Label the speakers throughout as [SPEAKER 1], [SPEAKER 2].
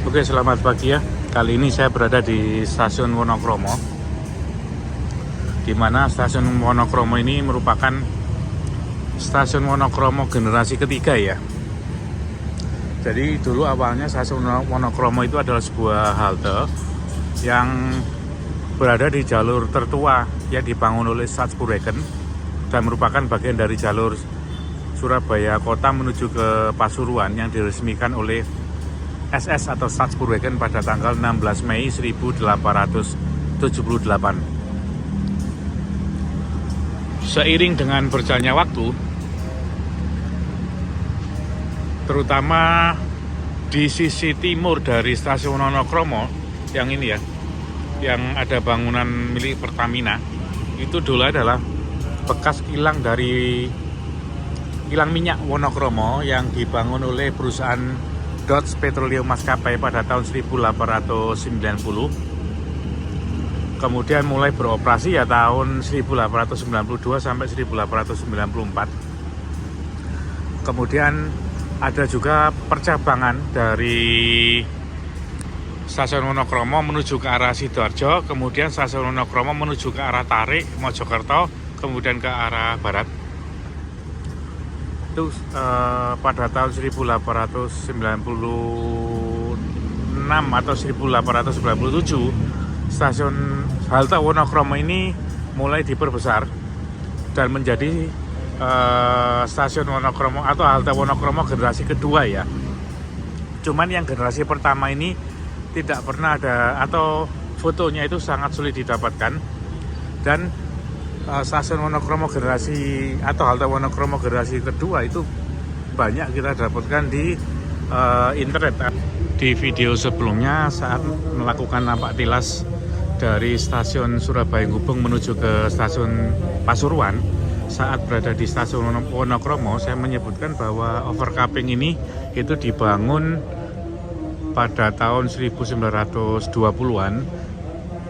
[SPEAKER 1] Oke, selamat pagi ya. Kali ini saya berada di stasiun Wonokromo, di mana stasiun Wonokromo ini merupakan stasiun Wonokromo generasi ketiga ya. Jadi dulu awalnya stasiun Wonokromo itu adalah sebuah halte yang berada di jalur tertua yang dibangun oleh Stadspoorwegen dan merupakan bagian dari jalur Surabaya Kota menuju ke Pasuruan yang diresmikan oleh SS atau Stadspoorwegen pada tanggal 16 Mei 1878. Seiring dengan berjalannya waktu, terutama di sisi timur dari stasiun Wonokromo yang ini ya, yang ada bangunan milik Pertamina, itu dulu adalah bekas kilang minyak Wonokromo yang dibangun oleh perusahaan Dodge Petroleum Maskapai pada tahun 1890. Kemudian mulai beroperasi ya tahun 1892 sampai 1894. Kemudian ada juga percabangan dari stasiun Wonokromo menuju ke arah Sidoarjo, kemudian stasiun Wonokromo menuju ke arah Tarik, Mojokerto, kemudian ke arah barat. Itu pada tahun 1896 atau 1897 stasiun halte Wonokromo ini mulai diperbesar dan menjadi stasiun Wonokromo atau halte Wonokromo generasi kedua ya. Cuman yang generasi pertama ini tidak pernah ada, atau fotonya itu sangat sulit didapatkan, dan stasiun Wonokromo generasi atau halte Wonokromo generasi kedua itu banyak kita dapatkan di internet. Di video sebelumnya saat melakukan nampak tilas dari stasiun Surabaya Gubeng menuju ke stasiun Pasuruan, saat berada di stasiun Wonokromo saya menyebutkan bahwa overcapping ini itu dibangun pada tahun 1920-an.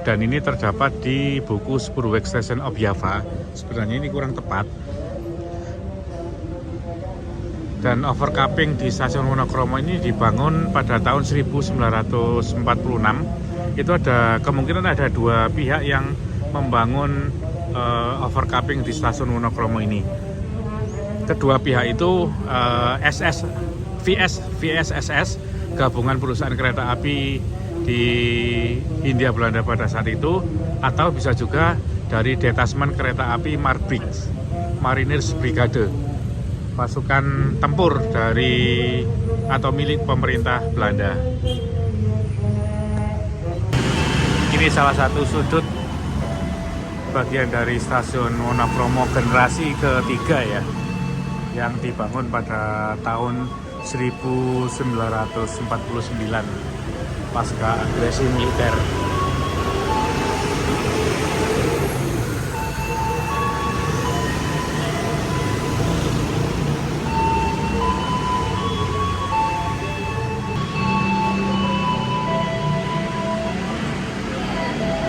[SPEAKER 1] Dan ini terdapat di buku Spoorweg Station of Java. Sebenarnya ini kurang tepat. Dan overcapping di stasiun Wonokromo ini dibangun pada tahun 1946. Itu ada kemungkinan ada dua pihak yang membangun overcapping di stasiun Wonokromo ini. Kedua pihak itu VSSS, gabungan perusahaan kereta api di Hindia Belanda pada saat itu, atau bisa juga dari detasmen kereta api Marbix, Mariners Brigade, pasukan tempur dari atau milik pemerintah Belanda. Ini salah satu sudut bagian dari stasiun Wonokromo generasi ketiga ya, yang dibangun pada tahun 1949 pasca agresi militer.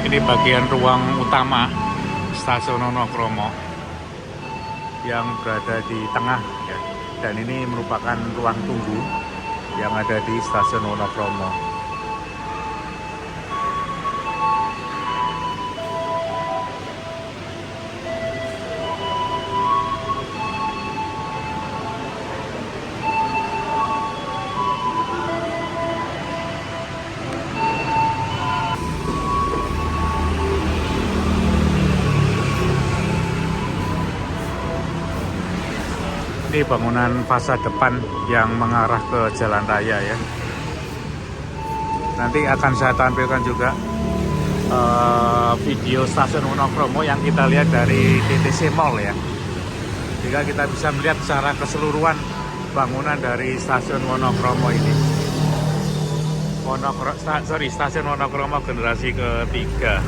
[SPEAKER 1] Ini bagian ruang utama stasiun Wonokromo yang berada di tengah ya. Dan ini merupakan ruang tunggu yang ada di stasiun Wonokromo. Ini bangunan fasad depan yang mengarah ke jalan raya ya. Nanti akan saya tampilkan juga video stasiun Wonokromo yang kita lihat dari DTC Mall ya. Jika kita bisa melihat secara keseluruhan bangunan dari stasiun Wonokromo ini. Stasiun Wonokromo generasi ketiga.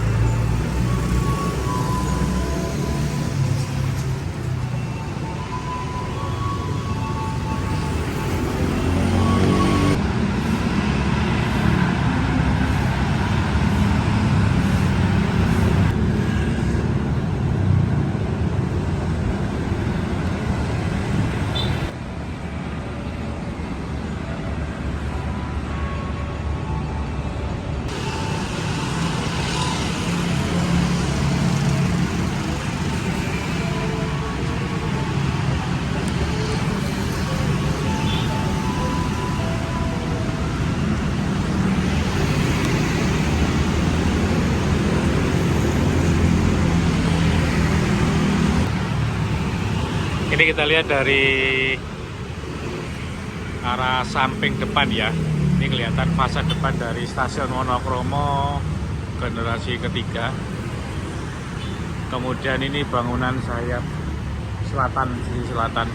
[SPEAKER 1] Ini kita lihat dari arah samping depan ya. Ini kelihatan fasad depan dari stasiun Wonokromo generasi ketiga. Kemudian ini bangunan sayap selatan, sisi selatan.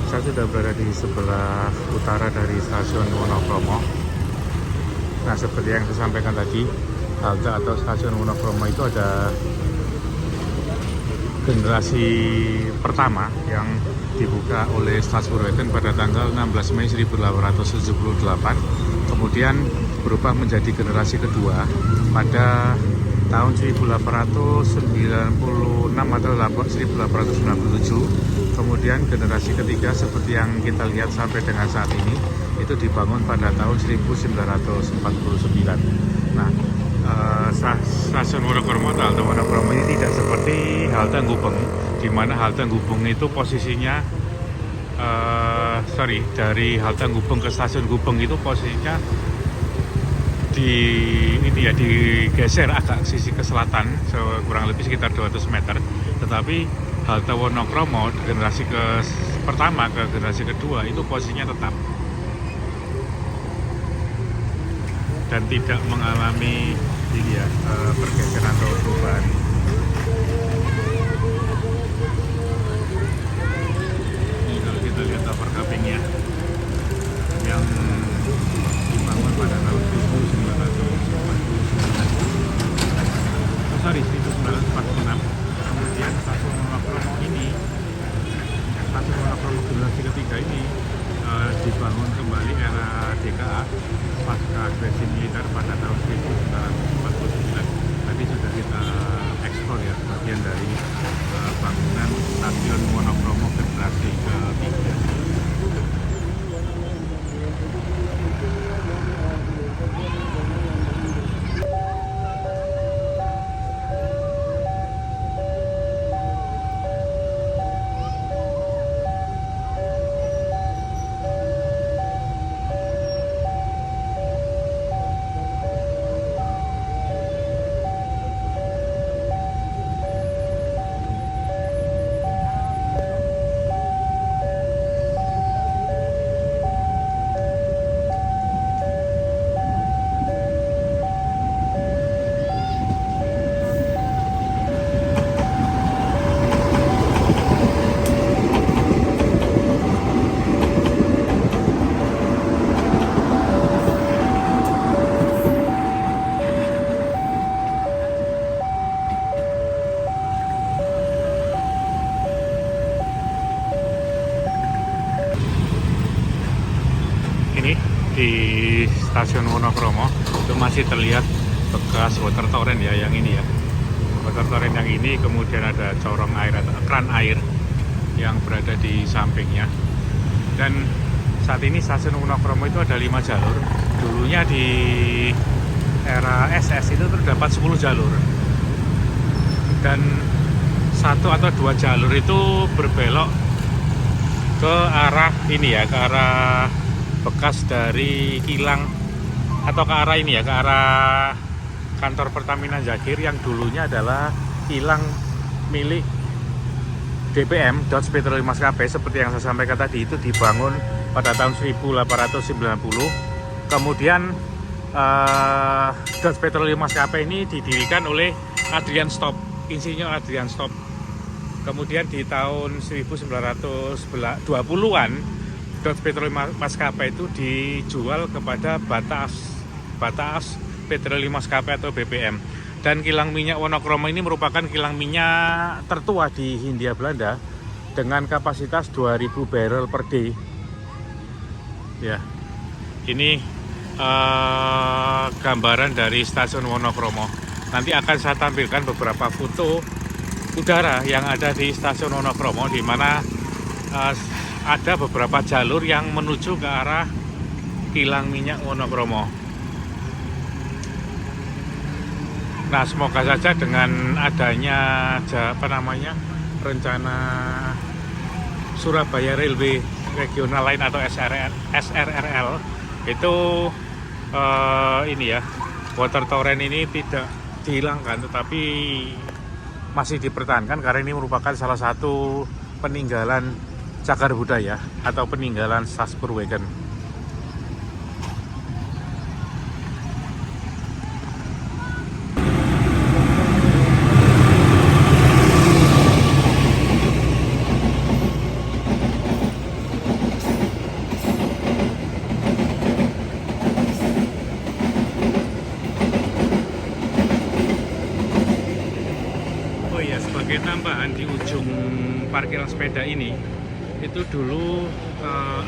[SPEAKER 1] Saya sudah berada di sebelah utara dari stasiun Wonokromo. Nah, seperti yang saya sampaikan tadi, halte atau stasiun Wonokromo itu ada generasi pertama yang dibuka oleh Stasiun Wetan pada tanggal 16 Mei 1878. Kemudian berubah menjadi generasi kedua pada tahun 1896 atau 1897. Kemudian generasi ketiga seperti yang kita lihat sampai dengan saat ini itu dibangun pada tahun 1949. Nah, stasiun Wonokromo atau halte Wonokromo ini tidak seperti halte Gubeng, di mana halte Gubeng itu posisinya dari halte Gubeng ke stasiun Gubeng itu posisinya digeser agak sisi ke selatan kurang lebih sekitar 200 meter. Tetapi halte Wonokromo generasi pertama ke generasi kedua itu posisinya tetap dan tidak mengalami pergeseran atau perubahan. Ini kalau kita lihat overcappingnya yang dibangun pada tahun 1946. Kemudian stasiun Wonokromo ini, stasiun Wonokromo generasi ketiga ini dibangun kembali era DKA pasca agresi militer pada tahun 1949. Tadi sudah kita eksplor ya bagian dari bangunan stasiun Wonokromo generasi ketiga. Di stasiun Wonokromo itu masih terlihat bekas water torrent ya, yang ini ya, water torrent yang ini. Kemudian ada corong air atau keran air yang berada di sampingnya. Dan saat ini stasiun Wonokromo itu ada 5 jalur. Dulunya di era SS itu terdapat 10 jalur dan 1 atau 2 jalur itu berbelok ke arah ini ya, ke arah bekas dari kilang atau ke arah ini ya, ke arah kantor Pertamina Zakir yang dulunya adalah kilang milik DPM, Dodge Petroleum Maskapai. Seperti yang saya sampaikan tadi, itu dibangun pada tahun 1890. Kemudian Dodge Petroleum Maskapai ini didirikan oleh Adrian Stop, Insinyur Adrian Stop. Kemudian di tahun 1920-an Dodge Petroleum Maskapai itu dijual kepada Bataas Petroleum Maskapai atau BPM. Dan kilang minyak Wonokromo ini merupakan kilang minyak tertua di Hindia Belanda dengan kapasitas 2000 barrel per day. Ya, ini gambaran dari stasiun Wonokromo. Nanti akan saya tampilkan beberapa foto udara yang ada di stasiun Wonokromo, di mana ada beberapa jalur yang menuju ke arah kilang minyak Wonokromo. Nah, semoga saja dengan adanya rencana Surabaya Railway Regional Line atau SRRL itu ini ya, water torrent ini tidak dihilangkan, tetapi masih dipertahankan karena ini merupakan salah satu peninggalan cagar budaya atau peninggalan Salzburgwegen. Oh iya, sebagai tambahan di ujung parkiran sepeda ini, itu dulu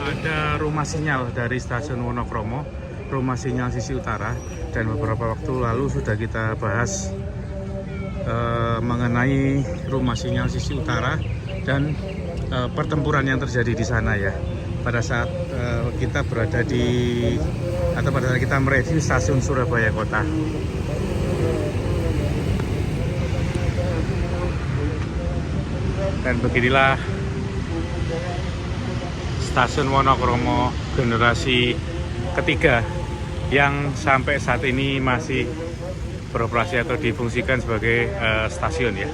[SPEAKER 1] ada rumah sinyal dari stasiun Wonokromo, rumah sinyal sisi utara, dan beberapa waktu lalu sudah kita bahas mengenai rumah sinyal sisi utara dan pertempuran yang terjadi di sana ya. Pada saat kita berada pada saat kita mereview stasiun Surabaya Kota. Dan beginilah stasiun Wonokromo generasi ketiga yang sampai saat ini masih beroperasi atau difungsikan sebagai stasiun ya.